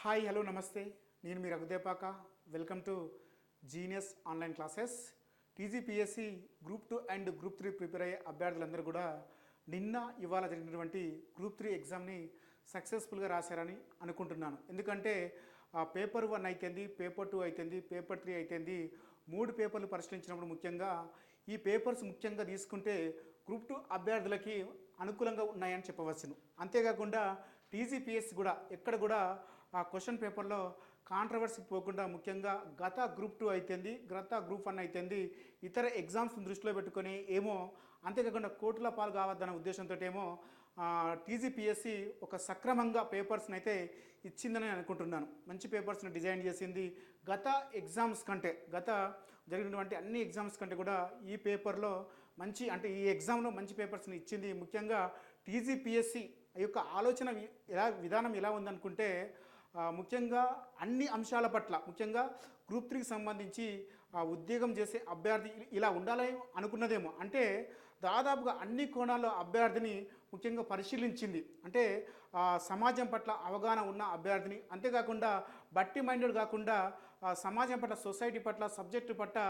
Hi hello నమస్తే. నేను మీ Raghudepaka. Welcome to genius online classes. TGPSC group 2 and group 3 prepare అయ్యే అభ్యర్థులందరూ కూడా నిన్న ఇవాళ జరిగినటువంటి గ్రూప్ 3 ఎగ్జామ్ని సక్సెస్ఫుల్గా రాశారని అనుకుంటున్నాను. ఎందుకంటే పేపర్ 1 అయితేంది, పేపర్ 2 అయితేంది, పేపర్ 3 అయితేంది, 3 పేపర్లు పరిశీలించినప్పుడు ముఖ్యంగా ఈ పేపర్స్ ముఖ్యంగా తీసుకుంటే గ్రూప్ 2 అభ్యర్థులకి అనుకూలంగా ఉన్నాయని చెప్పవచ్చును. అంతేకాకుండా టీజీపీఎస్ కూడా ఎక్కడ కూడా ఆ క్వశ్చన్ పేపర్లో కాంట్రవర్సీ పోకుండా ముఖ్యంగా గత గ్రూప్ 2 అయితేంది, గత గ్రూప్ 1 అయితేంది, ఇతర ఎగ్జామ్స్ దృష్టిలో పెట్టుకొని ఏమో అంతేకాకుండా కోర్టుల పాలు కావద్దన్న ఉద్దేశంతో ఏమో టీజీపీఎస్సి ఒక సక్రమంగా పేపర్స్ని అయితే ఇచ్చిందని అనుకుంటున్నాను. మంచి పేపర్స్ని డిజైన్ చేసింది. గత ఎగ్జామ్స్ కంటే గత జరిగినటువంటి అన్ని ఎగ్జామ్స్ కంటే కూడా ఈ పేపర్లో మంచి అంటే ఈ ఎగ్జామ్లో మంచి పేపర్స్ని ఇచ్చింది. ముఖ్యంగా టీజీపీఎస్సి యొక్క ఆలోచన విధానం ఎలా ఉందనుకుంటే ముఖ్యంగా అన్ని అంశాల పట్ల ముఖ్యంగా గ్రూప్ 3కి సంబంధించి ఉద్యోగం చేసే అభ్యర్థి ఇలా ఉండాలని అనుకున్నదేమో. అంటే దాదాపుగా అన్ని కోణాల్లో అభ్యర్థిని ముఖ్యంగా పరిశీలించింది. అంటే సమాజం పట్ల అవగాహన ఉన్న అభ్యర్థిని, అంతేకాకుండా బట్టి మైండెడ్ కాకుండా సమాజం పట్ల, సొసైటీ పట్ల, సబ్జెక్టు పట్ల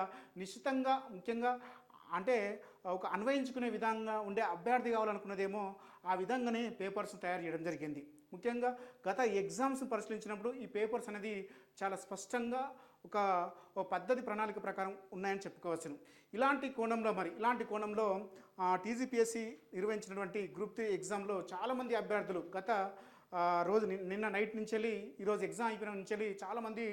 నిశ్చితంగా ముఖ్యంగా అంటే ఒక అన్వయించుకునే విధంగా ఉండే అభ్యర్థి కావాలనుకున్నదేమో ఆ విధంగానే పేపర్స్ తయారు చేయడం జరిగింది. ముఖ్యంగా గత ఎగ్జామ్స్ పరిశీలించినప్పుడు ఈ పేపర్స్ అనేది చాలా స్పష్టంగా ఒక పద్ధతి ప్రణాళిక ప్రకారం ఉన్నాయని చెప్పుకోవచ్చును. ఇలాంటి కోణంలో టీజీపీఎస్సి నిర్వహించినటువంటి గ్రూప్ 3 ఎగ్జామ్లో చాలామంది అభ్యర్థులు గత రోజు నిన్న నైట్ నుంచి వెళ్ళి ఈరోజు ఎగ్జామ్ అయిపోయిన నుంచి వెళ్ళి చాలామంది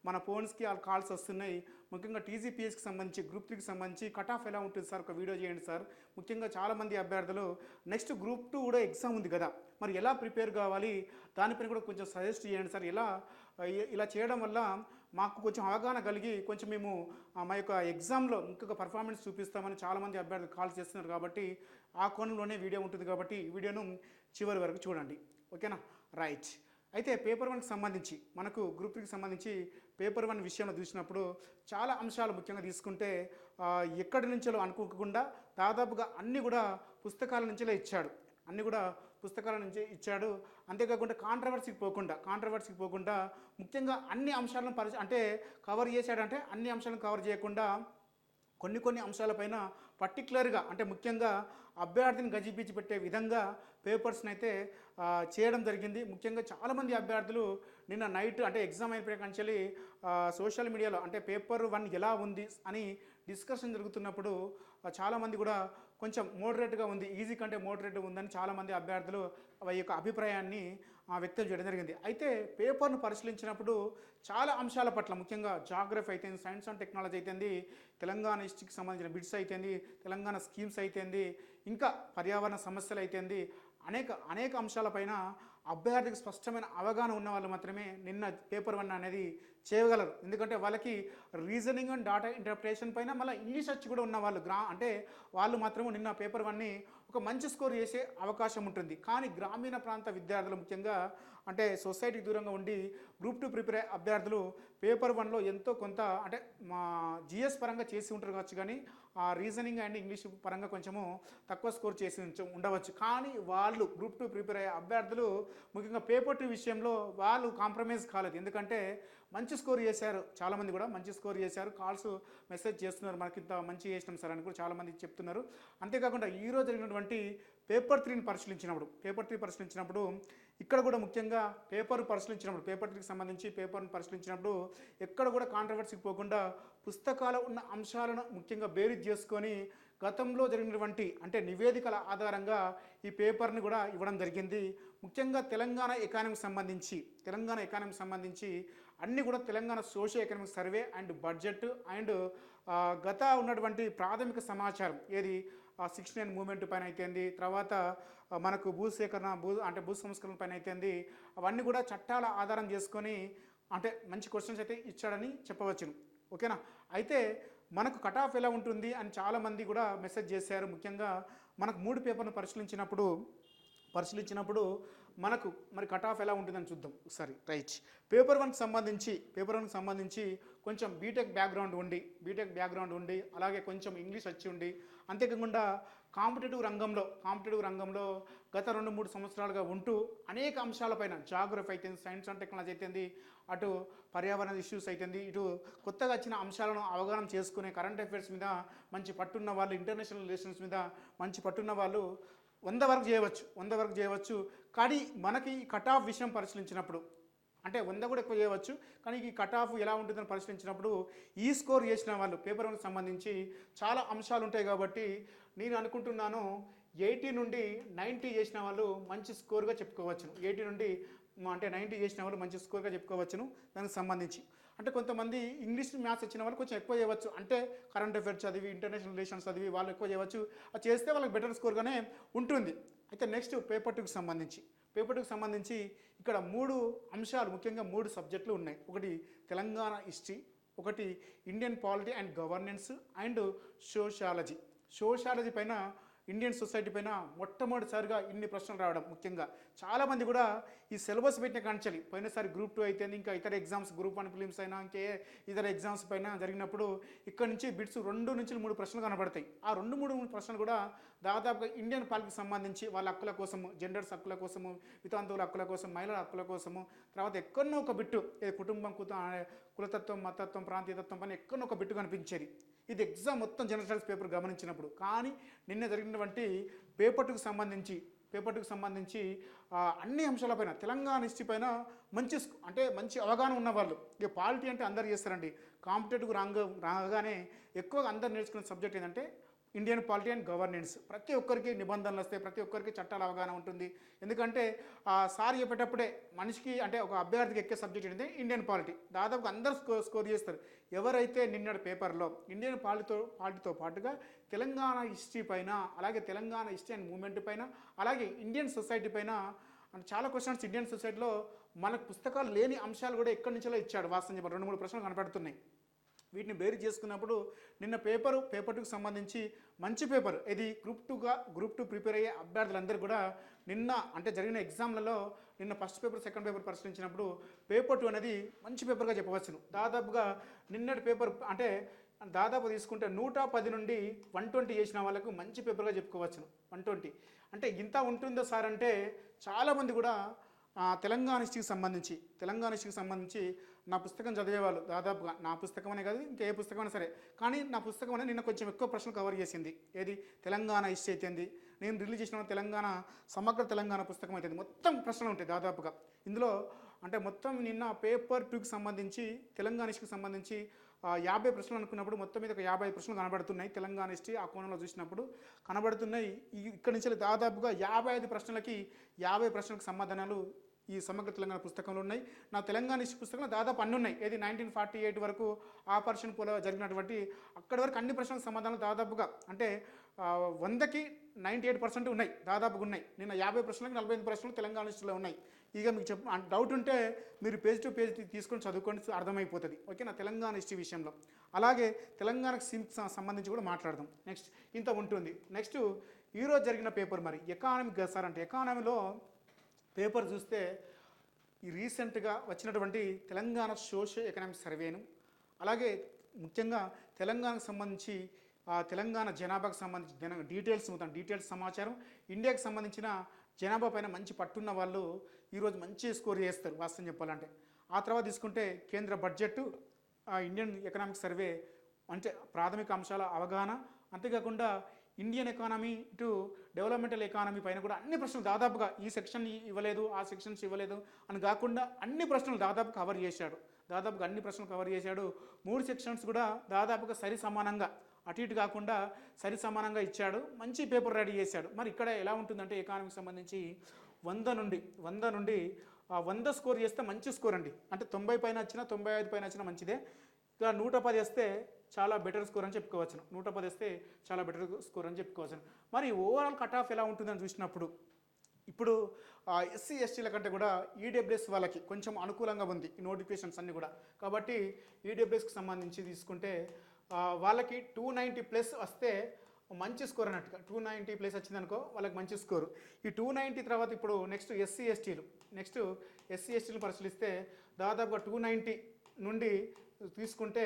మన ఫోన్స్కి కాల్స్ వస్తున్నాయి. ముఖ్యంగా టీజీపీఎస్కి సంబంధించి గ్రూప్ 3కి సంబంధించి కట్ ఆఫ్ ఎలా ఉంటుంది సార్, ఒక వీడియో చేయండి సార్. ముఖ్యంగా చాలామంది అభ్యర్థులు నెక్స్ట్ గ్రూప్ 2 కూడా ఎగ్జామ్ ఉంది కదా, మరి ఎలా ప్రిపేర్ కావాలి దానిపైన కూడా కొంచెం సజెస్ట్ చేయండి సార్. ఇలా చేయడం వల్ల మాకు కొంచెం అవగాహన కలిగి కొంచెం మేము మా యొక్క ఎగ్జామ్లో ఇంకొక పర్ఫార్మెన్స్ చూపిస్తామని చాలామంది అభ్యర్థులు కాల్స్ చేస్తున్నారు. కాబట్టి ఆ కోణంలోనే వీడియో ఉంటుంది కాబట్టి ఈ వీడియోను చివరి వరకు చూడండి. ఓకేనా, రైట్. అయితే పేపర్ 1కి సంబంధించి మనకు గ్రూప్ 3కి సంబంధించి పేపర్ 1 విషయంలో చూసినప్పుడు చాలా అంశాలు ముఖ్యంగా తీసుకుంటే ఎక్కడి నుంచో అనుకోకుండా దాదాపుగా అన్నీ కూడా పుస్తకాల నుంచే ఇచ్చాడు. అన్నీ కూడా పుస్తకాల నుంచే ఇచ్చాడు. అంతేకాకుండా కాంట్రవర్సీకి పోకుండా ముఖ్యంగా అన్ని అంశాలను అంటే కవర్ చేశాడంటే అన్ని అంశాలను కవర్ చేయకుండా కొన్ని అంశాలపైన పర్టికులర్గా అంటే ముఖ్యంగా అభ్యర్థిని గజిబిజి పెట్టే విధంగా పేపర్స్ని అయితే చేయడం జరిగింది. ముఖ్యంగా చాలామంది అభ్యర్థులు నిన్న నైట్ అంటే ఎగ్జామ్ అయిపోయిన కంచెలి సోషల్ మీడియాలో అంటే పేపర్ 1 ఎలా ఉంది అని డిస్కషన్ జరుగుతున్నప్పుడు చాలామంది కూడా కొంచెం మోడరేట్గా ఉంది, ఈజీ కంటే మోడరేట్గా ఉందని చాలామంది అభ్యర్థులు వారి యొక్క అభిప్రాయాన్ని వ్యక్తం చేయడం జరిగింది. అయితే పేపర్ను పరిశీలించినప్పుడు చాలా అంశాల పట్ల ముఖ్యంగా జాగ్రఫీ అయితేంది, సైన్స్ అండ్ టెక్నాలజీ అయితేంది, తెలంగాణ హిస్టరీకి సంబంధించిన బిట్స్ అయితేంది, తెలంగాణ స్కీమ్స్ అయితేంది, ఇంకా పర్యావరణ సమస్యలు అయితేంది, అనేక అంశాలపైన అభ్యర్థికి స్పష్టమైన అవగాహన ఉన్న వాళ్ళు మాత్రమే నిన్న పేపర్ 1 అనేది చేయగలరు. ఎందుకంటే వాళ్ళకి రీజనింగ్ అండ్ డాటా ఇంటర్ప్రిటేషన్ పైన మళ్ళీ ఇంగ్లీష్ వచ్చి కూడా ఉన్న వాళ్ళు అంటే వాళ్ళు మాత్రమే నిన్న పేపర్ 1ని ఒక మంచి స్కోర్ చేసే అవకాశం ఉంటుంది. కానీ గ్రామీణ ప్రాంత విద్యార్థులు ముఖ్యంగా అంటే సొసైటీకి దూరంగా ఉండి గ్రూప్ 2 ప్రిపేర్ అయ్యే అభ్యర్థులు పేపర్ 1లో ఎంతో కొంత అంటే మా జిఎస్ పరంగా చేసి ఉంటారు కావచ్చు, కానీ ఆ రీజనింగ్ అండ్ ఇంగ్లీష్ పరంగా కొంచెము తక్కువ స్కోర్ చేసి ఉండవచ్చు. కానీ వాళ్ళు గ్రూప్ 2 ప్రిపేర్ అయ్యే అభ్యర్థులు ముఖ్యంగా పేపర్ 2 విషయంలో వాళ్ళు కాంప్రమైజ్ కాలేదు. ఎందుకంటే మంచి స్కోర్ చేశారు, చాలామంది కూడా మంచి స్కోర్ చేశారు. కాల్స్ మెసేజ్ చేస్తున్నారు, మనకి ఇంత మంచి చేసినాం సార్ అని కూడా చాలామంది చెప్తున్నారు. అంతేకాకుండా ఈరోజు జరిగినటువంటి పేపర్ 3ని పరిశీలించినప్పుడు ఇక్కడ కూడా ముఖ్యంగా పేపర్ 3కి సంబంధించి పేపర్ని పరిశీలించినప్పుడు ఎక్కడ కూడా కాంట్రవర్సీకి పోకుండా పుస్తకాలు ఉన్న అంశాలను ముఖ్యంగా బేరీజ్ చేసుకొని గతంలో జరిగినటువంటి అంటే నివేదికల ఆధారంగా ఈ పేపర్ని కూడా ఇవ్వడం జరిగింది. ముఖ్యంగా తెలంగాణ ఎకానమీకి సంబంధించి అన్నీ కూడా Telangana socio economic survey and budget and గత ఉన్నటువంటి ప్రాథమిక సమాచారం ఏది 69 మూవ్మెంట్ పైన అయితేంది, తర్వాత మనకు భూ సంస్కరణ పైన అయితేంది, అవన్నీ కూడా చట్టాల ఆధారం చేసుకొని అంటే మంచి క్వశ్చన్స్ అయితే ఇచ్చాడని చెప్పవచ్చును. ఓకేనా. అయితే మనకు కట్ ఆఫ్ ఎలా ఉంటుంది అని చాలామంది కూడా మెసేజ్ చేశారు. ముఖ్యంగా మనకు 3 పేపర్ను పరిశీలించినప్పుడు మనకు మరి కట్ ఆఫ్ ఎలా ఉంటుందని చూద్దాం ఒకసారి. రైట్. పేపర్ 1కి సంబంధించి కొంచెం బీటెక్ బ్యాక్గ్రౌండ్ ఉండి అలాగే కొంచెం ఇంగ్లీష్ వచ్చి ఉండి అంతేకాకుండా కాంపిటేటివ్ రంగంలో గత 2-3 సంవత్సరాలుగా ఉంటూ అనేక అంశాలపైన జాగ్రఫీ అయితేంది, సైన్స్ అండ్ టెక్నాలజీ అయితేంది, అటు పర్యావరణ ఇష్యూస్ అయితేంది, ఇటు కొత్తగా వచ్చిన అంశాలను అవగాహన చేసుకునే కరెంట్ అఫైర్స్ మీద మంచి పట్టున్న వాళ్ళు, ఇంటర్నేషనల్ రిలేషన్స్ మీద మంచి పట్టున్న వాళ్ళు 100 వరకు చేయవచ్చు. కానీ మనకి కట్ ఆఫ్ విషయం పరిశీలించినప్పుడు అంటే 100 కూడా ఎక్కువ చేయవచ్చు. కానీ ఈ కట్ ఆఫ్ ఎలా ఉంటుందని పరిశీలించినప్పుడు ఈ స్కోర్ చేసిన వాళ్ళు పేపర్ 1కి సంబంధించి చాలా అంశాలు ఉంటాయి కాబట్టి నేను అనుకుంటున్నాను 80 నుండి 90 చేసిన వాళ్ళు మంచి స్కోర్గా చెప్పుకోవచ్చును. 80 నుండి అంటే 90 చేసిన వాళ్ళు మంచి స్కోర్గా చెప్పుకోవచ్చును దానికి సంబంధించి. అంటే కొంతమంది ఇంగ్లీష్ మ్యాథ్స్ వచ్చిన వాళ్ళు కొంచెం ఎక్కువ చేయవచ్చు. అంటే కరెంట్ అఫైర్స్ చదివి, ఇంటర్నేషనల్ రిలేషన్స్ చదివి వాళ్ళు ఎక్కువ చేయవచ్చు. అది చేస్తే వాళ్ళకి బెటర్ స్కోర్గానే ఉంటుంది. అయితే నెక్స్ట్ పేపర్ 2కి సంబంధించి ఇక్కడ 3 అంశాలు, ముఖ్యంగా 3 సబ్జెక్టులు ఉన్నాయి. ఒకటి తెలంగాణ హిస్టరీ, ఒకటి Indian polity and governance and sociology పైన, ఇండియన్ సొసైటీ పైన మొట్టమొదటిసారిగా ఇన్ని ప్రశ్నలు రావడం. ముఖ్యంగా చాలామంది కూడా ఈ సిలబస్ పెట్టిన కాంచెలి పోయినసారి గ్రూప్ 2 అయితే ఇంకా ఇతర ఎగ్జామ్స్ గ్రూప్ 1 ఫిలిమ్స్ అయినా ఇంకే ఇతర ఎగ్జామ్స్ పైన జరిగినప్పుడు ఇక్కడ నుంచి బిట్స్ 2 నుంచి 3 ప్రశ్నలు కనబడతాయి. ఆ 2-3 ప్రశ్నలు కూడా దాదాపుగా ఇండియన్ పాలిటీకి సంబంధించి వాళ్ళ హక్కుల కోసము, జెండర్స్ హక్కుల కోసము, వితంతువుల హక్కుల కోసం, మహిళల హక్కుల కోసము, తర్వాత ఎక్కడో ఒక బిట్టు కుటుంబం, కులతత్వం, మతత్వం, ప్రాంతీయతత్వం పైన ఎక్కడో ఒక బిట్టు కనిపించేది. ఇది ఎగ్జామ్ మొత్తం జనరల్ స్టడీస్ పేపర్ గమనించినప్పుడు. కానీ నిన్న జరిగినటువంటి పేపర్ 2కి సంబంధించి అన్ని అంశాలపైన, తెలంగాణ హిస్టరీ పైన మంచి అవగాహన ఉన్నవాళ్ళు. ఇక పాలిటీ అంటే అందరు చేస్తారండి. కాంపిటేటివ్ రాగానే ఎక్కువగా అందరు నేర్చుకునే సబ్జెక్ట్ ఏంటంటే ఇండియన్ పాలిటీ అండ్ గవర్నెన్స్. ప్రతి ఒక్కరికి నిబంధనలు వస్తాయి, ప్రతి ఒక్కరికి చట్టాల అవగాహన ఉంటుంది. ఎందుకంటే సార్ చెప్పేటప్పుడే మనిషికి అంటే ఒక అభ్యర్థికి ఎక్కే సబ్జెక్ట్ ఏంటంటే ఇండియన్ పాలిటీ. దాదాపు అందరూ స్కోర్ చేస్తారు. ఎవరైతే నిన్నటి పేపర్లో ఇండియన్ పాలిటీతో పాటుగా తెలంగాణ హిస్టరీ పైన, అలాగే తెలంగాణ హిస్టరీ అండ్ మూవ్మెంట్ పైన, అలాగే ఇండియన్ సొసైటీ పైన అంటే చాలా క్వశ్చన్స్, ఇండియన్ సొసైటీలో మనకు పుస్తకాలు లేని అంశాలు కూడా ఎక్కడి నుంచో ఇచ్చాడు. వాస్తవం చెప్పారు 2-3 ప్రశ్నలు కనపడుతున్నాయి. వీటిని బేరీ చేసుకున్నప్పుడు నిన్న పేపర్ 2కి సంబంధించి మంచి పేపర్. ఇది గ్రూప్ 2 ప్రిపేర్ అయ్యే అభ్యర్థులందరూ కూడా నిన్న అంటే జరిగిన ఎగ్జామ్లలో నిన్న ఫస్ట్ పేపర్, సెకండ్ పేపర్ పరిశీలించినప్పుడు పేపర్ 2 అనేది మంచి పేపర్గా చెప్పవచ్చును. దాదాపుగా నిన్నటి పేపర్ అంటే దాదాపు తీసుకుంటే 110 నుండి 120 చేసిన వాళ్ళకు మంచి పేపర్గా చెప్పుకోవచ్చును. 120 అంటే ఇంత ఉంటుందో సార్ అంటే చాలామంది కూడా తెలంగాణ హిస్టరీకి సంబంధించి నా పుస్తకం చదివేవాళ్ళు దాదాపుగా, నా పుస్తకం అనే కాదు ఇంకే పుస్తకమైనా సరే, కానీ నా పుస్తకం అనేది నిన్న కొంచెం ఎక్కువ ప్రశ్నలు కవర్ చేసింది. ఏది తెలంగాణ హిస్టరీ అయితేంది, నేను రిలీజ్ చేసిన సమగ్ర తెలంగాణ పుస్తకం అయితే మొత్తం ప్రశ్నలు ఉంటాయి దాదాపుగా ఇందులో. అంటే మొత్తం నిన్న పేపర్ 2కి సంబంధించి తెలంగాణ హిస్టరీకి సంబంధించి 50 ప్రశ్నలు అనుకున్నప్పుడు మొత్తం మీద ఒక 50 ప్రశ్నలు కనబడుతున్నాయి. తెలంగాణ హిస్టరీ ఆ కోణంలో చూసినప్పుడు కనబడుతున్నాయి. ఇక్కడి నుంచి దాదాపుగా 55 ప్రశ్నలకి 50 ప్రశ్నలకు సమాధానాలు ఈ సమగ్ర తెలంగాణ పుస్తకంలో ఉన్నాయి. నా తెలంగాణ హిస్టరీ పుస్తకంలో దాదాపు అన్నీ ఉన్నాయి. ఏది 1948 వరకు ఆపరేషన్ పోలో జరిగినటువంటి అక్కడి వరకు అన్ని ప్రశ్నలకు సమాధానాలు దాదాపుగా అంటే 100కి 98% ఉన్నాయి, దాదాపుగా ఉన్నాయి. నిన్న 50 ప్రశ్నలకు 45 ప్రశ్నలు తెలంగాణ హిస్టరీలో ఉన్నాయి. ఇక మీకు డౌట్ ఉంటే మీరు పేజ్ టు పేజ్ తీసుకొని చదువుకొని అర్థమైపోతుంది. ఓకేనా తెలంగాణ హిస్టరీ విషయంలో. అలాగే తెలంగాణకు సంబంధించి కూడా మాట్లాడదాం. నెక్స్ట్ ఇంత ఉంటుంది. నెక్స్ట్ ఈరోజు జరిగిన పేపర్ మరి ఎకానమీ సార్ అంటే ఎకానమీలో పేపర్ చూస్తే ఈ రీసెంట్గా వచ్చినటువంటి తెలంగాణ సోషియో ఎకనామిక్ సర్వేను, అలాగే ముఖ్యంగా తెలంగాణకు సంబంధించి తెలంగాణ జనాభాకు సంబంధించి డీటెయిల్స్ సమాచారం, ఇండియాకి సంబంధించిన జనాభా పైన మంచి పట్టున్న వాళ్ళు ఈరోజు మంచి స్కోర్ చేస్తారు వాస్తవం చెప్పాలంటే. ఆ తర్వాత తీసుకుంటే కేంద్ర బడ్జెట్, ఇండియన్ ఎకనామిక్ సర్వే అంటే ప్రాథమిక అంశాల అవగాహన, అంతేకాకుండా Indian economy to developmental economy పైన కూడా అన్ని ప్రశ్నలు దాదాపుగా ఈ సెక్షన్ ఇవ్వలేదు, ఆ సెక్షన్స్ ఇవ్వలేదు అని కాకుండా అన్ని ప్రశ్నలు దాదాపు కవర్ చేశాడు. అన్ని ప్రశ్నలు కవర్ చేశాడు. 3 సెక్షన్స్ కూడా దాదాపుగా సమానంగా అటు ఇటు కాకుండా సమానంగా ఇచ్చాడు. మంచి పేపర్ రెడీ చేశాడు. మరి ఇక్కడ ఎలా ఉంటుందంటే ఎకానమీకి సంబంధించి 100 నుండి 100 స్కోర్ చేస్తే మంచి స్కోర్ అండి. అంటే 90 పైన వచ్చినా 95 పైన వచ్చినా మంచిదే. ఇక 110 వేస్తే చాలా బెటర్ స్కోర్ అని చెప్పుకోవచ్చును. 110 వేస్తే చాలా బెటర్ స్కోర్ అని చెప్పుకోవచ్చును. మరి ఓవరాల్ కట్ ఆఫ్ ఎలా ఉంటుందని చూసినప్పుడు ఇప్పుడు ఎస్సీ ఎస్టీల కంటే కూడా ఈడబ్ల్యూఎస్ వాళ్ళకి కొంచెం అనుకూలంగా ఉంది ఈ నోటిఫికేషన్స్ అన్నీ కూడా. కాబట్టి ఈడబ్ల్యూఎస్కి సంబంధించి తీసుకుంటే వాళ్ళకి 290+ వస్తే మంచి స్కోర్ అన్నట్టుగా. 290+ వచ్చిందనుకో వాళ్ళకి మంచి స్కోరు. ఈ 290 తర్వాత ఇప్పుడు నెక్స్ట్ ఎస్సీ ఎస్టీలు పరిశీలిస్తే దాదాపుగా 290 నుండి తీసుకుంటే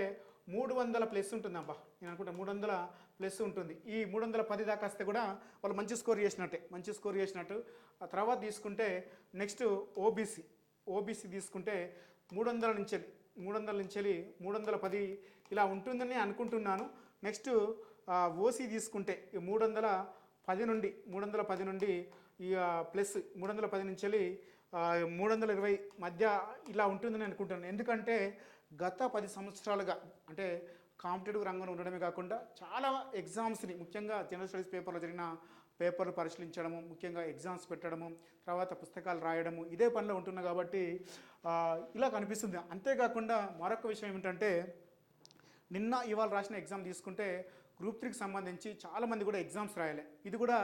300+ ఉంటుందబ్బా. నేను అనుకుంటా 300+ ప్లస్ ఉంటుంది. ఈ 310 దాకా వస్తే కూడా వాళ్ళు మంచి స్కోర్ చేసినట్టే, మంచి స్కోర్ చేసినట్టు. ఆ తర్వాత తీసుకుంటే నెక్స్ట్ ఓబీసీ తీసుకుంటే 300 నుంచి 310 ఇలా ఉంటుందని అనుకుంటున్నాను. నెక్స్ట్ ఓసీ తీసుకుంటే 310 నుండి ఈ ప్లస్ 310 నుంచి 320 మధ్య ఇలా ఉంటుందని అనుకుంటున్నాను. ఎందుకంటే గత 10 సంవత్సరాలుగా అంటే కాంపిటేటివ్ రంగంలో ఉండడమే కాకుండా చాలా ఎగ్జామ్స్ని, ముఖ్యంగా జనరల్ స్టడీస్ పేపర్లో జరిగిన పేపర్లు పరిశీలించడము, ముఖ్యంగా ఎగ్జామ్స్ పెట్టడము, తర్వాత పుస్తకాలు రాయడము, ఇదే పనిలో ఉంటున్నా కాబట్టి ఇలా కనిపిస్తుంది. అంతేకాకుండా మరొక విషయం ఏమిటంటే నిన్న ఇవాళ రాసిన ఎగ్జామ్ తీసుకుంటే గ్రూప్ 3కి సంబంధించి చాలామంది కూడా ఎగ్జామ్స్ రాయాలి. ఇది కూడా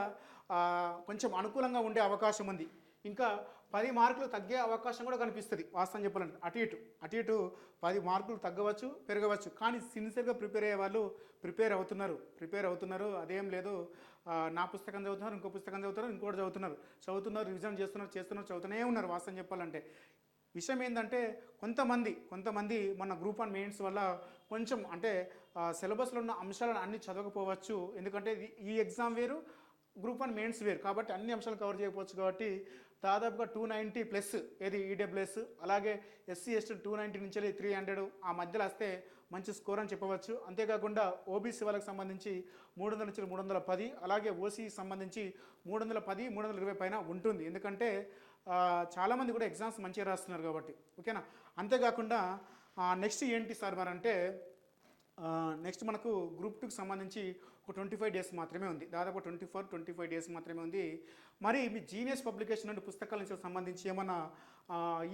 కొంచెం అనుకూలంగా ఉండే అవకాశం ఉంది. ఇంకా 10 మార్కులు తగ్గే అవకాశం కూడా కనిపిస్తుంది. వాస్తవం చెప్పాలంటే అటు ఇటు 10 మార్కులు తగ్గవచ్చు, పెరగవచ్చు. కానీ సిన్సియర్గా ప్రిపేర్ అయ్యే వాళ్ళు ప్రిపేర్ అవుతున్నారు. అదేం లేదు, నా పుస్తకం చదువుతున్నారు, ఇంకో పుస్తకం చదువుతున్నారు, ఇంకోటి చదువుతున్నారు, రివిజన్ చేస్తున్నారు, చదువుతూనే ఉన్నారు. వాస్తవం చెప్పాలంటే విషయం ఏంటంటే కొంతమంది మన గ్రూప్ 1 మెయిన్స్ వల్ల కొంచెం అంటే సిలబస్లో ఉన్న అంశాలను అన్ని చదవకపోవచ్చు. ఎందుకంటే ఈ ఎగ్జామ్ వేరు, గ్రూప్ 1 మెయిన్స్ వేరు కాబట్టి అన్ని అంశాలు కవర్ చేయకపోవచ్చు. కాబట్టి దాదాపుగా 290 ప్లస్ ఏది ఈడబ్ల్యూఎస్, అలాగే ఎస్సీ ఎస్టీ 290 నుంచి 300 ఆ మధ్యలో వస్తే మంచి స్కోర్ అని చెప్పవచ్చు. అంతేకాకుండా ఓబీసీ వాళ్ళకి సంబంధించి 300 నుంచి 310, అలాగే ఓసీ సంబంధించి 310, 320 పైన ఉంటుంది. ఎందుకంటే చాలామంది కూడా ఎగ్జామ్స్ మంచిగా రాస్తున్నారు కాబట్టి. ఓకేనా. అంతేకాకుండా నెక్స్ట్ ఏంటి సార్ మరి అంటే నెక్స్ట్ మనకు గ్రూప్ 2కి సంబంధించి ఒక 25 డేస్ మాత్రమే ఉంది. దాదాపు 25 డేస్ మాత్రమే ఉంది. మరి మీ జీనియస్ పబ్లికేషన్ నుండి పుస్తకాల నుంచి సంబంధించి ఏమన్నా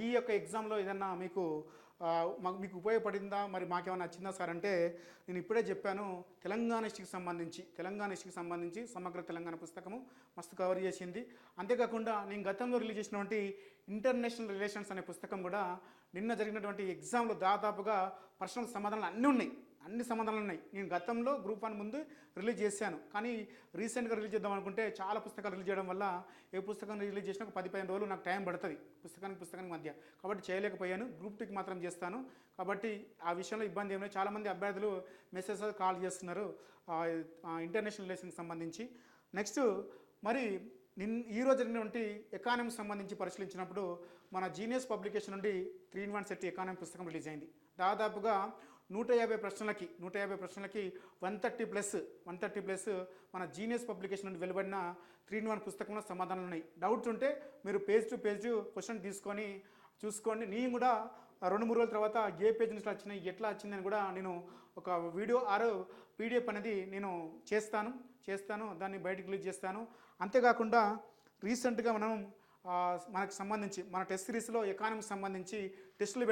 ఈ యొక్క ఎగ్జామ్లో ఏదన్నా మీకు ఉపయోగపడిందా, మరి మాకేమైనా నచ్చిందా సార్ అంటే నేను ఇప్పుడే చెప్పాను. తెలంగాణ హిస్టరీకి సంబంధించి సమగ్ర తెలంగాణ పుస్తకము మస్తు కవర్ చేసింది. అంతేకాకుండా నేను గతంలో రిలీజ్ చేసినటువంటి ఇంటర్నేషనల్ రిలేషన్స్ అనే పుస్తకం కూడా నిన్న జరిగినటువంటి ఎగ్జామ్లో దాదాపుగా ప్రశ్నల సమాధానాలు అన్ని సమాధానాలు ఉన్నాయి. నేను గతంలో గ్రూప్ 1 ముందు రిలీజ్ చేశాను, కానీ రీసెంట్గా రిలీజ్ చేద్దాం అనుకుంటే చాలా పుస్తకాలు రిలీజ్ చేయడం వల్ల ఏ పుస్తకం రిలీజ్ చేసినా ఒక 10-15 రోజులు నాకు టైం పడుతుంది పుస్తకానికి మధ్య, కాబట్టి చేయలేకపోయాను. గ్రూప్ 2కి మాత్రం చేస్తాను. కాబట్టి ఆ విషయంలో ఇబ్బంది ఏమైనా చాలామంది అభ్యర్థులు మెసేజ్ కాల్ చేస్తున్నారు ఇంటర్నేషనల్ రిలేషన్కి సంబంధించి. నెక్స్ట్ మరి ఈరోజు జరిగినటువంటి ఎకానమీకి సంబంధించి పరిశీలించినప్పుడు మన జీనియస్ పబ్లికేషన్ నుండి 3-in-1 సెట్ ఎకానమీ పుస్తకం రిలీజ్ అయింది. దాదాపుగా 150 ప్రశ్నలకి 130 ప్లస్ మన జీనియస్ పబ్లికేషన్ నుండి వెలువడిన 3-in-1 పుస్తకంలో సమాధానాలు ఉన్నాయి. డౌట్స్ ఉంటే మీరు పేజ్ టు పేజ్ క్వశ్చన్ తీసుకొని చూసుకోండి. నేను కూడా 2-3 రోజుల తర్వాత ఏ పేజ్ నుంచి వచ్చినాయి, ఎట్లా వచ్చిందని కూడా నేను ఒక వీడియో పీడిఎఫ్ అనేది నేను చేస్తాను, దాన్ని బయటకు రిలీజ్ చేస్తాను. అంతేకాకుండా రీసెంట్గా మనకు సంబంధించి మన టెస్ట్ సిరీస్లో ఎకానమీకి సంబంధించి టెస్టులు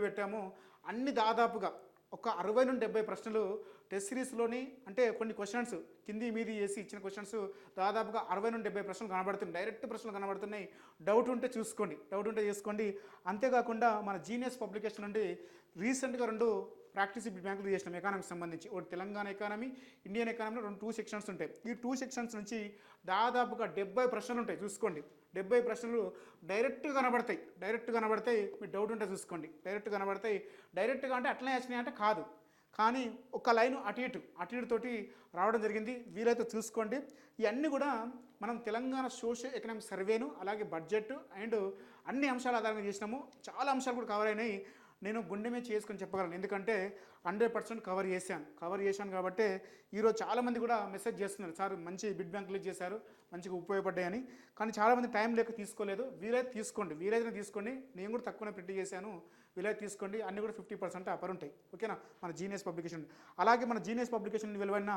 పెట్టాము. అన్ని దాదాపుగా ఒక 60 నుండి 70 ప్రశ్నలు టెస్ట్ సిరీస్లోని, అంటే కొన్ని క్వశ్చన్స్ కింది మీది వేసి ఇచ్చిన క్వశ్చన్స్ దాదాపుగా 60 నుండి 70 ప్రశ్నలు కనబడుతున్నాయి, డైరెక్ట్ ప్రశ్నలు కనబడుతున్నాయి. డౌట్ ఉంటే చేసుకోండి. అంతేకాకుండా మన జీనియస్ పబ్లికేషన్ నుండి రీసెంట్గా 2 ప్రాక్టీస్ బ్యాంకులు చేసినాం ఎకానమీకి సంబంధించి. ఒకటి తెలంగాణ ఎకానమీ, ఇండియన్ ఎకానమీలో 2 సెక్షన్స్ ఉంటాయి. ఈ 2 సెక్షన్స్ నుంచి దాదాపుగా 70 ప్రశ్నలు ఉంటాయి. చూసుకోండి, 70 ప్రశ్నలు డైరెక్ట్గా కనబడతాయి. మీరు డౌట్ ఉంటే చూసుకోండి. డైరెక్ట్గా అంటే అట్లనే వచ్చినాయి అంటే కాదు, కానీ ఒక లైన్ అటు ఇటు తోటి రావడం జరిగింది. వీలైతే చూసుకోండి. ఇవన్నీ కూడా మనం తెలంగాణ సోషల్ ఎకనామిక్ సర్వేను, అలాగే బడ్జెట్ అండ్ అన్ని అంశాల ఆధారంగా చేసినాము. చాలా అంశాలు కూడా కవర్ అయినాయి. నేను గుండె మీద చేసుకొని చెప్పగలను, ఎందుకంటే 100% కవర్ చేశాను కాబట్టి. ఈరోజు చాలామంది కూడా మెసేజ్ చేస్తున్నారు, సార్ మంచి బిడ్ బ్యాంక్ రిలీజ్ చేశారు, మంచిగా ఉపయోగపడ్డాయని. కానీ చాలామంది టైం లేక తీసుకోలేదు. వీలైతే తీసుకోండి. నేను కూడా తక్కువనే ప్రింట్ చేశాను. వీలైతే తీసుకోండి. అన్నీ కూడా 50% ఆఫర్ ఉంటాయి. ఓకేనా. మన జీనియస్ పబ్లికేషన్, అలాగే మన జీనియస్ పబ్లికేషన్ వెలువడిన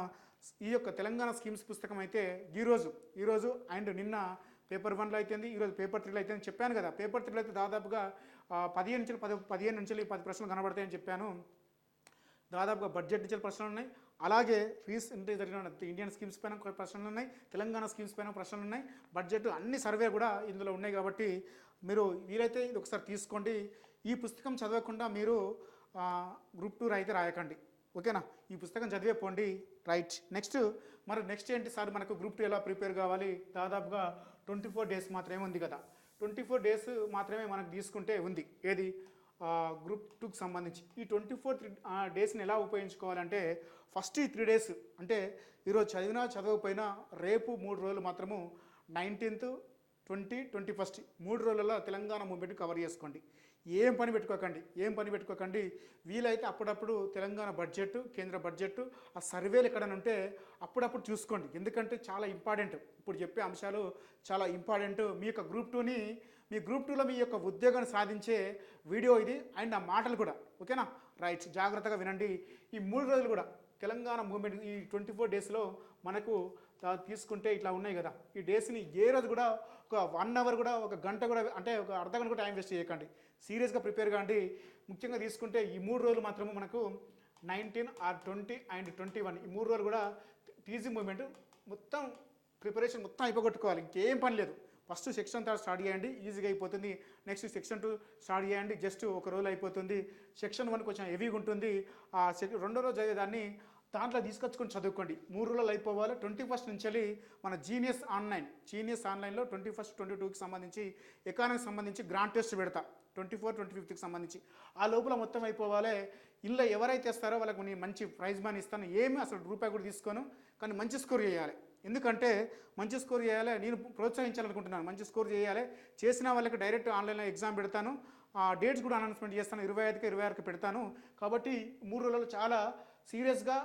ఈ యొక్క తెలంగాణ స్కీమ్స్ పుస్తకం అయితే ఈరోజు అండ్ నిన్న పేపర్ 1లో అయితే, ఈరోజు పేపర్ 3లో అయితే చెప్పాను కదా. పేపర్ 3లో అయితే దాదాపుగా 15 నుంచి 10 ప్రశ్నలు కనబడతాయని చెప్పాను. దాదాపుగా బడ్జెట్ నుంచి ప్రశ్నలు ఉన్నాయి, అలాగే రీసెంట్ జరిగిన ఇండియన్ స్కీమ్స్ పైన ప్రశ్నలు ఉన్నాయి, తెలంగాణ స్కీమ్స్ పైన ప్రశ్నలు ఉన్నాయి, బడ్జెట్ అన్ని సర్వే కూడా ఇందులో ఉన్నాయి. కాబట్టి మీరు వీలైతే ఇది ఒకసారి తీసుకోండి. ఈ పుస్తకం చదవకుండా మీరు గ్రూప్ 2 అయితే రాయకండి. ఓకేనా. ఈ పుస్తకం చదివే పోండి. రైట్. నెక్స్ట్ ఏంటి సార్, మనకు గ్రూప్ 2 ఎలా ప్రిపేర్ కావాలి? దాదాపుగా 24 డేస్ మాత్రమే ఉంది కదా. 24 డేస్ మాత్రమే మనకు తీసుకుంటే ఉంది. ఏది గ్రూప్ టూకి సంబంధించి ఈ 24 డేస్ని ఎలా ఉపయోగించుకోవాలంటే ఫస్ట్ ఈ 3 డేస్ అంటే ఈరోజు చదివినా చదవకపోయినా రేపు 3 రోజులు మాత్రము 19th 20 21 3 రోజులలో తెలంగాణ మూవ్మెంట్ కవర్ చేసుకోండి. ఏం పని పెట్టుకోకండి. వీలైతే అప్పుడప్పుడు తెలంగాణ బడ్జెట్, కేంద్ర బడ్జెట్, ఆ సర్వేలు ఎక్కడైనా ఉంటే అప్పుడప్పుడు చూసుకోండి. ఎందుకంటే చాలా ఇంపార్టెంట్. ఇప్పుడు చెప్పే అంశాలు చాలా ఇంపార్టెంట్. మీ యొక్క గ్రూప్ టూలో మీ యొక్క ఉద్యోగాన్ని సాధించే వీడియో ఇది అండ్ ఆ మాటలు కూడా. ఓకేనా? రైట్, జాగ్రత్తగా వినండి. ఈ 3 రోజులు కూడా తెలంగాణ మూవ్మెంట్ ఈ 24 డేస్లో మనకు తీసుకుంటే ఇట్లా ఉన్నాయి కదా, ఈ డేస్ని ఏ రోజు కూడా ఒక 1 అవర్ కూడా, ఒక గంట కూడా, అంటే ఒక అర్ధగంట కూడా టైం వేస్ట్ చేయకండి. సీరియస్గా ప్రిపేర్ కాండి. ముఖ్యంగా తీసుకుంటే ఈ 3 రోజులు మాత్రము మనకు 19 ఆర్ 20 అండ్ 21 ఈ 3 రోజులు కూడా టీజీ మూవ్మెంట్ మొత్తం ప్రిపరేషన్ మొత్తం అయిపోగొట్టుకోవాలి. ఇంకేం పని లేదు. ఫస్ట్ సెక్షన్ 3 స్టార్ట్ చేయండి, ఈజీగా అయిపోతుంది. నెక్స్ట్ సెక్షన్ 2 స్టార్ట్ చేయండి, జస్ట్ ఒక రోజు అయిపోతుంది. సెక్షన్ 1 కొంచెం హెవీగా ఉంటుంది. ఆ రెండో రోజు చదివేదాన్ని దాంట్లో తీసుకొచ్చుకొని చదువుకోండి. 3 రోజులు అయిపోవాలి. 21 నుంచి మన జీనియస్ ఆన్లైన్లో 21, 22కి సంబంధించి ఎకానమీకి సంబంధించి గ్రాండ్ టెస్ట్ పెడతా. 24, 25కి సంబంధించి ఆ లోపల మొత్తం అయిపోవాలి. ఇలా ఎవరైతే ఇస్తారో వాళ్ళకు నేను మంచి ప్రైజ్ మనీ ఇస్తాను. ఏమి అసలు రూపాయి కూడా తీసుకోను, కానీ మంచి స్కోర్ చేయాలి. ఎందుకంటే మంచి స్కోర్ చేయాలి, నేను ప్రోత్సహించాలనుకుంటున్నాను. మంచి స్కోర్ చేయాలి. చేసిన వాళ్ళకి డైరెక్ట్ ఆన్లైన్లో ఎగ్జామ్ పెడతాను. ఆ డేట్స్ కూడా అనౌన్స్మెంట్ చేస్తాను. 25కి 26కి పెడతాను. కాబట్టి 3 రోజులు చాలా సీరియస్గా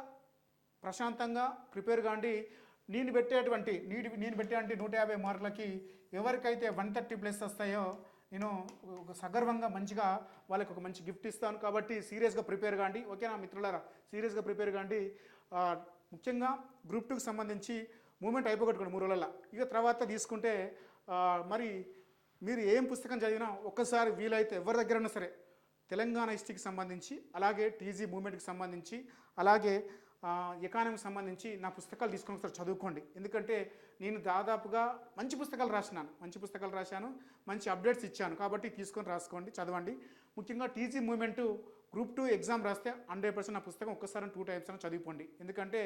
ప్రశాంతంగా ప్రిపేర్ కాండి. నేను పెట్టేటువంటి 150 మార్కులకి ఎవరికైతే 130+ వస్తాయో నేను ఒక సగర్వంగా మంచిగా వాళ్ళకి ఒక మంచి గిఫ్ట్ ఇస్తాను. కాబట్టి సీరియస్గా ప్రిపేర్ కాండి. ఓకేనా మిత్రులారా? సీరియస్గా ప్రిపేర్ కాండి. ముఖ్యంగా గ్రూప్ 2కి సంబంధించి మూమెంట్ అయిపోగొట్టుకోండి 3 రోజుల. ఇక తర్వాత తీసుకుంటే మరి మీరు ఏం పుస్తకం చదివినా ఒక్కసారి వీలైతే ఎవరి దగ్గర ఉన్నా సరే తెలంగాణ హిస్టరీకి సంబంధించి, అలాగే టీజీ మూమెంట్కి సంబంధించి, అలాగే ఎకానమీకి సంబంధించి నా పుస్తకాలు తీసుకొని ఒకసారి చదువుకోండి. ఎందుకంటే నేను దాదాపుగా మంచి పుస్తకాలు రాశాను, మంచి అప్డేట్స్ ఇచ్చాను. కాబట్టి తీసుకొని రాసుకోండి, చదవండి. ముఖ్యంగా టీజీ మూమెంట్ గ్రూప్ 2 ఎగ్జామ్ రాస్తే 100% నా పుస్తకం ఒక్కసారి 2 times అయినా చదివిపోండి. ఎందుకంటే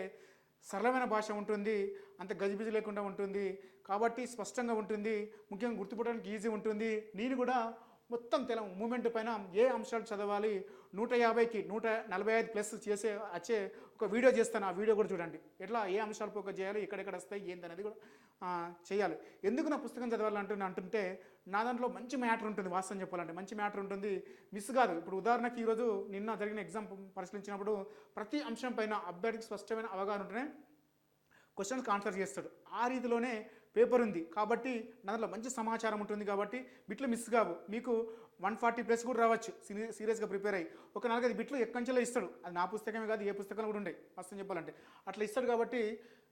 సరళమైన భాష ఉంటుంది, అంత గజిబిజి లేకుండా ఉంటుంది. కాబట్టి స్పష్టంగా ఉంటుంది, ముఖ్యంగా గుర్తుపట్టడానికి ఈజీ ఉంటుంది. నేను కూడా మొత్తం మూమెంట్ పైన ఏ అంశాలు చదవాలి 150కి 145+ చేసే వచ్చే ఒక వీడియో చేస్తాను. ఆ వీడియో కూడా చూడండి. ఎట్లా ఏ అంశాలు ఫోకస్ చేయాలి, ఎక్కడెక్కడ వస్తాయి ఏంటనేది కూడా చేయాలి. ఎందుకు నా పుస్తకం చదవాలంటే నా దాంట్లో మంచి మ్యాటర్ ఉంటుంది. వాస్తవం చెప్పాలంటే మంచి మ్యాటర్ ఉంటుంది, మిస్ కాదు. ఇప్పుడు ఉదాహరణకి ఈరోజు నిన్న జరిగిన ఎగ్జామ్ పరిశీలించినప్పుడు ప్రతి అంశం పైన అభ్యర్థికి స్పష్టమైన అవగాహన ఉంటేనే క్వశ్చన్స్కి ఆన్సర్ చేస్తాడు. ఆ రీతిలోనే పేపర్ ఉంది. కాబట్టి దాంట్లో మంచి సమాచారం ఉంటుంది. కాబట్టి బిట్లు మిస్ కావు. మీకు 140+ కూడా రావచ్చు సీరియస్గా ప్రిపేర్ అయ్యి. ఒక 4-5 బిట్లు ఎక్కంచెలో ఇస్తాడు. అది నా పుస్తకమే కాదు, ఏ పుస్తకాలు కూడా ఉంటాయి వాస్తవం చెప్పాలంటే. అట్లా ఇస్తాడు. కాబట్టి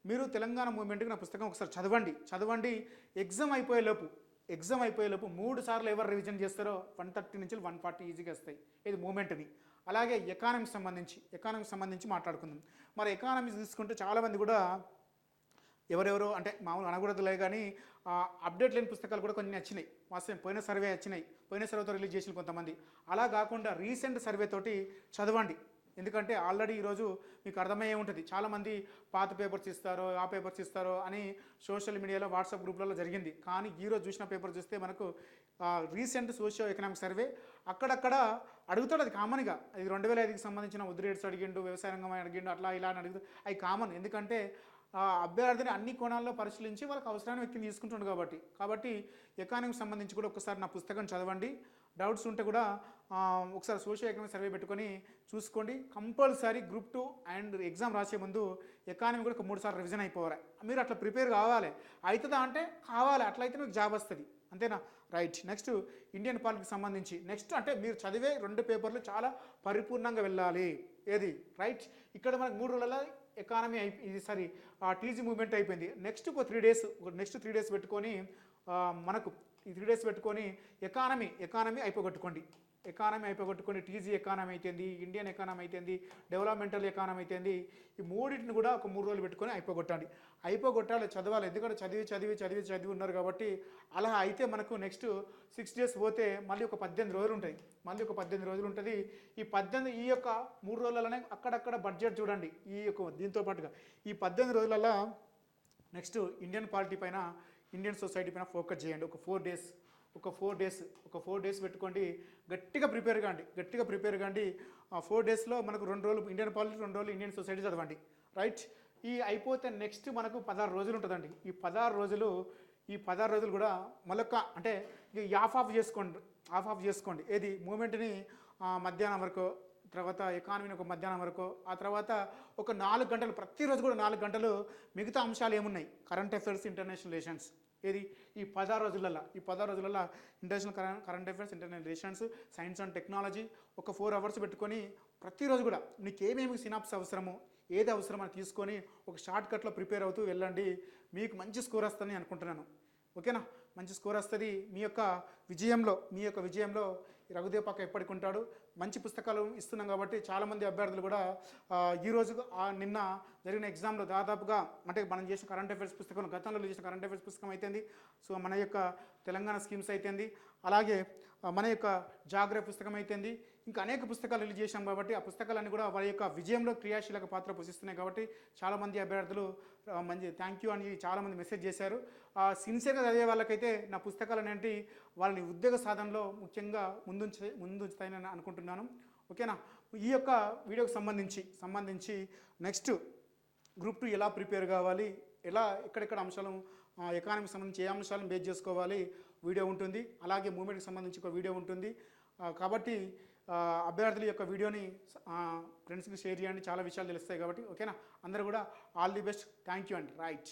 మీరు తెలంగాణ మూవ్మెంట్కి నా పుస్తకం ఒకసారి చదవండి. ఎగ్జామ్ అయిపోయేలోపు 3 సార్లు ఎవరు రివిజన్ చేస్తారో 130 నుంచి 140 ఈజీగా వస్తాయి. ఇది మూమెంట్ని. అలాగే ఎకానమీకి సంబంధించి మాట్లాడుకుందాం. మరి ఎకానమీ తీసుకుంటే చాలామంది కూడా ఎవరెవరో అంటే మామూలు అనకూడదులే, కానీ అప్డేట్ లేని పుస్తకాలు కూడా కొన్ని వచ్చినాయి. వాస్తవం పోయిన సర్వేతో రిలీజ్ చేసిన కొంతమంది. అలా కాకుండా రీసెంట్ సర్వే తోటి చదవండి. ఎందుకంటే ఆల్రెడీ ఈరోజు మీకు అర్థమయ్యే ఉంటుంది, చాలామంది పాత పేపర్స్ ఇస్తారో అని సోషల్ మీడియాలో వాట్సాప్ గ్రూప్లలో జరిగింది. కానీ ఈరోజు చూసిన పేపర్ చూస్తే మనకు రీసెంట్ సోషియో ఎకనామిక్ సర్వే అక్కడక్కడ అడుగుతాడు. అది కామన్గా. ఇది 2005కి సంబంధించిన వృద్ధి రేట్స్ అడిగిండు, వ్యవసాయ రంగం అడిగిండు, అట్లా ఇలా అని అడుగుతాడు. అవి కామన్. ఎందుకంటే అభ్యర్థిని అన్ని కోణాల్లో పరిశీలించి వాళ్ళకి అవసరమైన వ్యక్తిని తీసుకుంటుండు. కాబట్టి ఎకానమీకి సంబంధించి కూడా ఒకసారి నా పుస్తకం చదవండి. డౌట్స్ ఉంటే కూడా ఒకసారి సోషియో ఎకనామిక్ సర్వే పెట్టుకొని చూసుకోండి. కంపల్సరీ గ్రూప్ 2 అండ్ ఎగ్జామ్ రాసే ముందు ఎకానమీ కూడా 3 సార్లు రివిజన్ అయిపోవాలి. మీరు అట్లా ప్రిపేర్ కావాలి. అవుతుందా అంటే కావాలి, అట్లయితే మీకు జాబ్ వస్తుంది. అంతేనా? రైట్. నెక్స్ట్ ఇండియన్ పాలిటిక్స్ సంబంధించి అంటే మీరు చదివే 2 పేపర్లు చాలా పరిపూర్ణంగా వెళ్ళాలి. ఏది? రైట్. ఇక్కడ మనకు 3 రోజుల ఎకానమీ టీజీ మూవ్మెంట్ అయిపోయింది. నెక్స్ట్ 3 డేస్ పెట్టుకొని మనకు ఈ 3 డేస్ పెట్టుకొని ఎకానమీ అయిపోగొట్టుకోండి. టీజీ ఎకానమీ అయితేంది, ఇండియన్ ఎకానమీ అయితేంది, డెవలప్మెంటల్ ఎకానమీ అయితేంది, ఈ మూడింటిని కూడా ఒక 3 రోజులు పెట్టుకొని అయిపోగొట్టాలి. చదవాలి. ఎందుకంటే చదివి ఉన్నారు కాబట్టి. అలా అయితే మనకు నెక్స్ట్ 6 డేస్ పోతే మళ్ళీ ఒక 18 రోజులు ఉంటాయి. ఉంటుంది. ఈ యొక్క 3 రోజులలోనే అక్కడక్కడ బడ్జెట్ చూడండి. దీంతో పాటుగా ఈ 18 రోజులలో నెక్స్ట్ ఇండియన్ పాలిటీ పైన, ఇండియన్ సొసైటీ పైన ఫోకస్ చేయండి. ఒక 4 డేస్ ఒక 4 డేస్ పెట్టుకోండి. గట్టిగా ప్రిపేర్ కాండి. ఆ 4 డేస్లో మనకు 2 రోజులు ఇండియన్ పాలిటీ, 2 రోజులు ఇండియన్ సొసైటీ చదవండి. రైట్. ఈ అయిపోతే నెక్స్ట్ మనకు 16 రోజులు ఉంటుందండి. ఈ 16 రోజులు కూడా మళ్ళొక్క అంటే ఇక ఆఫ్ చేసుకోండి. ఏది మూమెంట్ని మధ్యాహ్నం వరకు, తర్వాత ఎకానమీని ఒక మధ్యాహ్నం వరకు, ఆ తర్వాత ఒక 4 గంటలు, ప్రతిరోజు కూడా 4 గంటలు మిగతా అంశాలు ఏమున్నాయి, కరెంట్ అఫైర్స్, ఇంటర్నేషనల్ రిలేషన్స్. ఏది ఈ 16 రోజులలో international current affairs, international relations, science and technology ఒక 4 అవర్స్ పెట్టుకొని ప్రతిరోజు కూడా నీకు ఏమేమి సినాప్స్ అవసరమో, ఏది అవసరమో అని తీసుకొని ఒక షార్ట్ కట్లో ప్రిపేర్ అవుతూ వెళ్ళండి. మీకు మంచి స్కోర్ వస్తుందని అనుకుంటున్నాను. ఓకేనా? మంచి స్కోర్ వస్తుంది. మీ యొక్క విజయంలో రఘుదేవ్ పక్క ఎప్పటికి ఉంటాడు. మంచి పుస్తకాలు ఇస్తున్నాం కాబట్టి చాలామంది అభ్యర్థులు కూడా ఈరోజు నిన్న జరిగిన ఎగ్జామ్లో దాదాపుగా అంటే మనం చేసిన కరెంట్ అఫైర్స్ పుస్తకం, గతంలో చేసిన కరెంట్ అఫైర్స్ పుస్తకం అయితేంది, సో మన యొక్క తెలంగాణ స్కీమ్స్ అయితేంది, అలాగే మన యొక్క జాగ్రఫీ పుస్తకం అయితేంది, ఇంకా అనేక పుస్తకాలు రిలీజ్ చేశాం కాబట్టి ఆ పుస్తకాలన్నీ కూడా వారి యొక్క విజయంలో క్రియాశీలక పాత్ర పోషిస్తున్నాయి. కాబట్టి చాలామంది అభ్యర్థులు మంచి థ్యాంక్ యూ అని చాలామంది మెసేజ్ చేశారు. సిన్సియర్గా చదివే వాళ్ళకైతే నా పుస్తకాలు అనేవి వాళ్ళని ఉద్యోగ సాధనలో ముఖ్యంగా ముందుంచుతాయని అనుకుంటున్నాను. ఓకేనా? ఈ యొక్క వీడియోకి సంబంధించి నెక్స్ట్ గ్రూప్ 2 ఎలా ప్రిపేర్ కావాలి, ఎక్కడెక్కడ అంశాలు, ఎకానమీకి సంబంధించి ఏ అంశాలను బేస్ చేసుకోవాలి వీడియో ఉంటుంది. అలాగే మూమెంట్కి సంబంధించి ఒక వీడియో ఉంటుంది. కాబట్టి అభ్యర్థుల యొక్క వీడియోని ఫ్రెండ్స్కి షేర్ చేయండి. చాలా విషయాలు తెలుస్తాయి కాబట్టి. ఓకేనా? అందరూ కూడా all the best. Thank you అండి. రైట్.